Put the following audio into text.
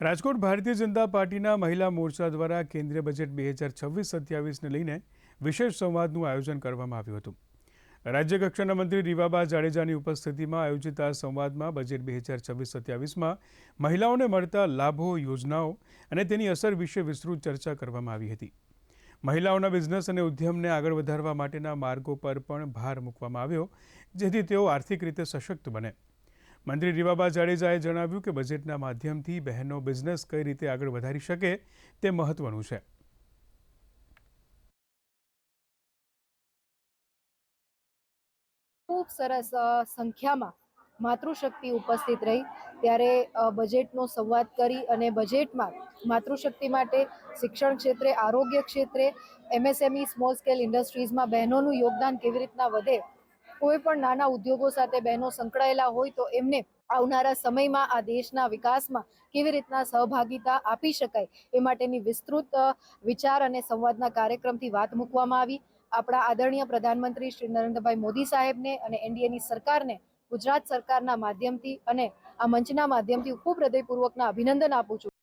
રાજકોટ ભારતીય જનતા પાર્ટીના મહિલા મોરચા દ્વારા કેન્દ્રીય બજેટ 2026-27ને લઈને વિશેષ સંવાદનું આયોજન કરવામાં આવ્યું હતું। રાજ્ય કક્ષાના મંત્રી રીવાબા જાડેજાની ઉપસ્થિતિમાં આયોજિત આ સંવાદમાં બજેટ 2026-27માં મહિલાઓને મળતા લાભો, યોજનાઓ અને તેની અસર વિશે વિસ્તૃત ચર્ચા કરવામાં આવી હતી। મહિલાઓના બિઝનેસ અને ઉદ્યમને આગળ વધારવા માટેના માર્ગો પર પણ ભાર મૂકવામાં આવ્યો, જેથી તેઓ આર્થિક રીતે સશક્ત બને। મંત્રી રીવાબા જાડેજાએ જણાવ્યું કે બજેટના માધ્યમથી બહેનો બિઝનેસ કઈ રીતે આગળ વધારી શકે તે મહત્વનું છે। खूब सरस संख्या में मातृशक्ति उपस्थित रही त्यारे बजेटनो संवाद करी अने बजेट में मातृशक्ति माटे शिक्षण क्षेत्रे, आरोग्य क्षेत्रे, एमएसएमई स्मॉल स्केल इंडस्ट्रीज में बहनों योगदान केवी रीतना वधे, कोईपण नाना उद्योगों साथे बहनों संकळायेला होय तो एमने आवनारा समयमां आ देशना विकासमां केवी रीतना सहभागिता आपी शकाय ए माटेनी विस्तृत विचार अने संवादना कार्यक्रमथी वात मूकवामां आवी। આપણા આદરણીય પ્રધાનમંત્રી શ્રી નરેન્દ્રભાઈ મોદી સાહેબને અને એનડીએની સરકારને ગુજરાત સરકારના માધ્યમથી અને આ મંચના માધ્યમથી ખૂબ હૃદયપૂર્વકના અભિનંદન આપું છું।